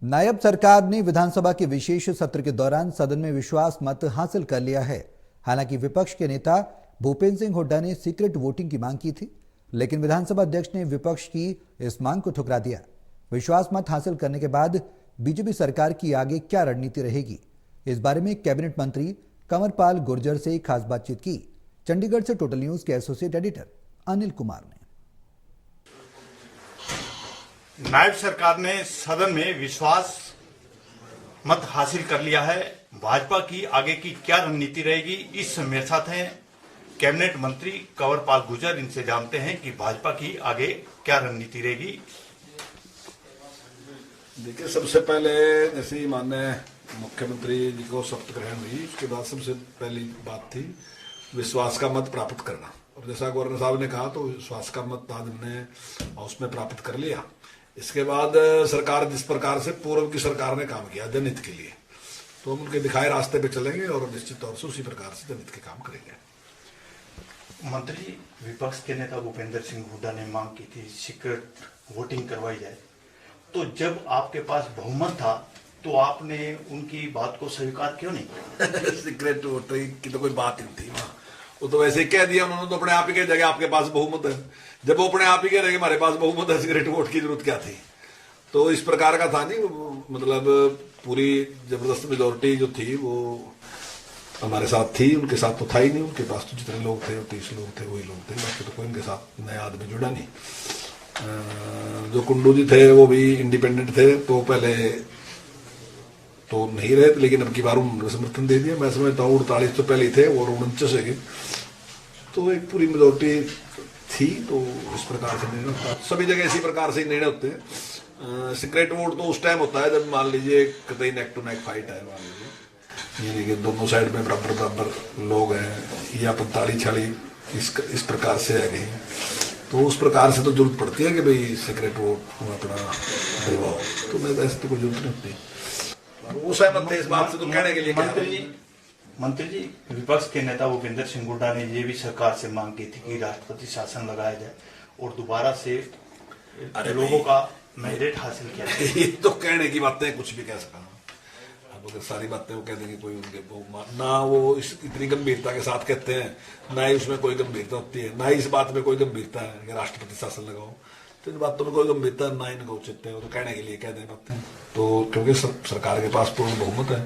नायब सरकार ने विधानसभा के विशेष सत्र के दौरान सदन में विश्वास मत हासिल कर लिया है। हालांकि विपक्ष के नेता भूपेंद्र सिंह हुड्डा ने सीक्रेट वोटिंग की मांग की थी, लेकिन विधानसभा अध्यक्ष ने विपक्ष की इस मांग को ठुकरा दिया। विश्वास मत हासिल करने के बाद बीजेपी सरकार की आगे क्या रणनीति रहेगी, इस बारे में कैबिनेट मंत्री कंवरपाल गुर्जर से खास बातचीत की। चंडीगढ़ से टोटल न्यूज के एसोसिएट एडिटर अनिल कुमार ने। नायब सरकार ने सदन में विश्वास मत हासिल कर लिया है। भाजपा की आगे की क्या रणनीति रहेगी, इस मेरे साथ हैं कैबिनेट मंत्री कंवरपाल गुर्जर। इनसे जानते हैं कि भाजपा की आगे क्या रणनीति रहेगी। देखिए, सबसे पहले जैसे माननीय मुख्यमंत्री जी को शपथ ग्रहण हुई, उसके बाद सबसे पहली बात थी विश्वास का मत प्राप्त करना। और जैसा गवर्नर साहब ने कहा, तो विश्वास का मत आज हमने हाउस में प्राप्त कर लिया। इसके बाद सरकार जिस प्रकार से पूर्व की सरकार ने काम किया जनहित के लिए, तो हम उनके दिखाए रास्ते पे चलेंगे और निश्चित तौर से उसी प्रकार से जनहित के काम करेंगे। मंत्री, विपक्ष के नेता भूपेंद्र सिंह हुड्डा ने मांग की थी सीक्रेट वोटिंग करवाई जाए, तो जब आपके पास बहुमत था तो आपने उनकी बात को स्वीकार क्यों नहीं किया? सीक्रेट वोटिंग की तो कोई बात नहीं थी वहां, वो तो वैसे ही कह दिया उन्होंने। तो अपने आप ही कह दिया आपके पास बहुमत है। जब वो अपने आप ही कह रहे हमारे पास बहुमत है, सीक्रेट वोट की जरूरत क्या थी? तो इस प्रकार का था नहीं, मतलब पूरी जबरदस्त मेजोरिटी जो थी वो हमारे साथ थी, उनके साथ तो था ही नहीं। उनके पास तो जितने लोग थे 30 लोग थे, वही लोग थे, बाकी तो कोई उनके साथ नया आदमी जुड़ा नहीं। जो कुंडू जी थे वो भी इंडिपेंडेंट थे, तो पहले तो नहीं रहे, लेकिन अब की बार उन्होंने समर्थन दे दिया। मैं समझता हूँ 48 तो पहले थे और 49 है, तो एक पूरी मेजोरिटी थी। तो इस प्रकार से निर्णय होता है, सभी जगह इसी प्रकार से निर्णय होते हैं। सीक्रेट वोट तो उस टाइम होता है जब मान लीजिए कतई नेक टू नेक फाइट है, मान लीजिए यानी कि दोनों साइड में बराबर बराबर लोग हैं, या 45-46 इस प्रकार से आ गए, तो उस प्रकार से तो जरूरत पड़ती है कि भाई सीक्रेट वोट अपना दिलवाओ। तो मैं ऐसे तो कोई जरूरत नहीं होती। वो सहमत थे इस बात से, तो कहने के लिए मंत्री जी, विपक्ष के नेता भूपेंद्र सिंह हुड्डा ने ये भी सरकार से मांग की थी कि राष्ट्रपति शासन लगाया जाए और दोबारा से लोगों का मैंडेट हासिल किया जाए। ये तो कहने की बातें, कुछ भी कह सका। अब अगर सारी बातें वो कह देंगे, कोई उनके ना वो इतनी गंभीरता के साथ कहते हैं, ना ही उसमें कोई गंभीरता होती है, ना ही इस बात में कोई गंभीरता है कि राष्ट्रपति शासन लगाओ। तो इन बातों में कोई गंभीरता ना ही इनको उचित है, वो तो कहने के लिए कह दें बातें। तो क्योंकि सरकार के पास पूर्ण बहुमत है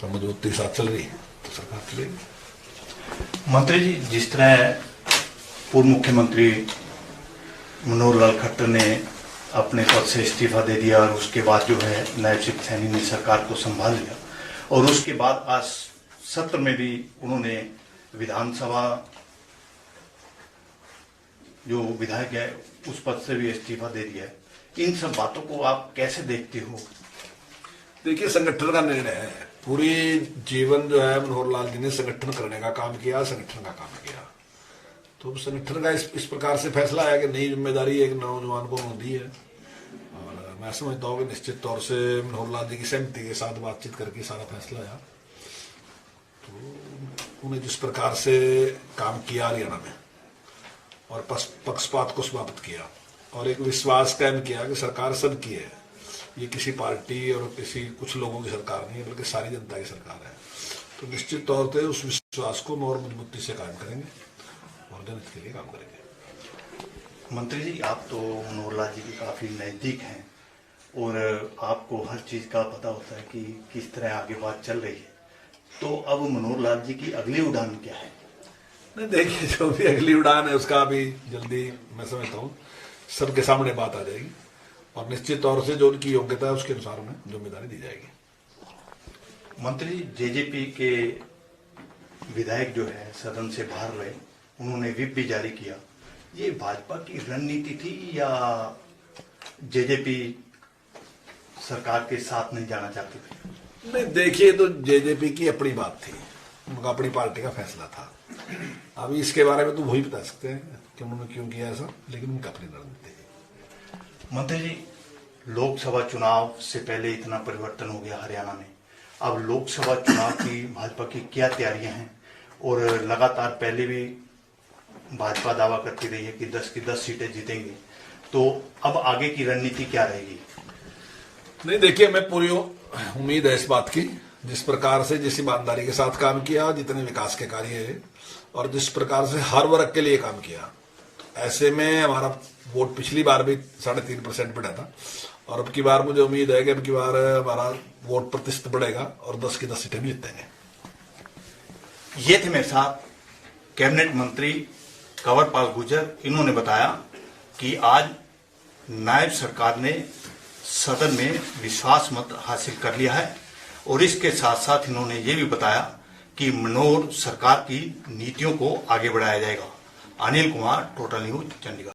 और मजबूती साथ चल रही है, तो सरकार चलेगी। मंत्री जी, जिस तरह पूर्व मुख्यमंत्री मनोहर लाल खट्टर ने अपने पद से इस्तीफा दे दिया और उसके बाद जो है नायब सिंह सैनी ने सरकार को संभाल लिया, और उसके बाद आज सत्र में भी उन्होंने विधानसभा जो विधायक है उस पद से भी इस्तीफा दे दिया है। इन सब बातों को आप कैसे देखते हो? देखिए, संगठन का निर्णय है। पूरी जीवन जो है मनोहर लाल जी ने संगठन करने का काम किया, संगठन का काम किया। तो संगठन का इस प्रकार से फैसला है कि नई जिम्मेदारी एक नौजवान को दी है, और मैं समझता हूँ कि निश्चित तौर से मनोहर लाल जी की सहमति के साथ बातचीत करके सारा फैसला आया। तो उन्हें जिस प्रकार से काम किया हरियाणा में और पक्षपात को समाप्त किया और एक विश्वास कायम किया कि सरकार सबकी है, ये किसी पार्टी और किसी कुछ लोगों की सरकार नहीं है, बल्कि सारी जनता की सरकार है। तो निश्चित तौर से उस विश्वास को और मजबूती से कायम करेंगे और जनहित के लिए काम करेंगे। मंत्री जी, आप तो मनोहर लाल जी के काफी नजदीक हैं और आपको हर चीज का पता होता है कि किस तरह आगे बात चल रही है, तो अब मनोहर लाल जी की अगली उड़ान क्या है? नहीं, देखिए, जो भी अगली उड़ान है उसका अभी जल्दी मैं समझता हूँ सबके सामने बात आ जाएगी, और निश्चित तौर से जो उनकी योग्यता है उसके अनुसार उन्हें जिम्मेदारी दी जाएगी। मंत्री जी, जेजेपी के विधायक जो है सदन से बाहर रहे, उन्होंने व्हिप भी जारी किया। ये भाजपा की रणनीति थी या जेजेपी सरकार के साथ नहीं जाना चाहती थी? नहीं, देखिए, तो जेजेपी की अपनी बात थी, उनका अपनी पार्टी का फैसला था। अभी इसके बारे में तो वही बता सकते हैं कि उन्होंने क्यों किया ऐसा, लेकिन उनका अपनी रणनीति है। मंत्री जी, लोकसभा चुनाव से पहले इतना परिवर्तन हो गया हरियाणा में, अब लोकसभा चुनाव की भाजपा की क्या तैयारियां हैं? और लगातार पहले भी भाजपा दावा करती रही है कि 10 की 10 सीटें जीतेंगे, तो अब आगे की रणनीति क्या रहेगी? नहीं, देखिए, मैं पूरी उम्मीद है इस बात की, जिस प्रकार से जिस ईमानदारी के साथ काम किया, जितने विकास के कार्य है और जिस प्रकार से हर वर्ग के लिए काम किया, ऐसे में हमारा वोट पिछली बार भी 3.5% बढ़ा था और अब की बार मुझे उम्मीद है कि अब की बार हमारा वोट प्रतिशत बढ़ेगा और 10 की 10 सीटें भी जीतेंगे। ये थे मेरे साथ कैबिनेट मंत्री कंवरपाल गुर्जर। इन्होंने बताया कि आज नायब सरकार ने सदन में विश्वास मत हासिल कर लिया है और इसके साथ साथ इन्होंने ये भी बताया कि मनोहर सरकार की नीतियों को आगे बढ़ाया जाएगा। Anil Kumar, total news, Chandigarh.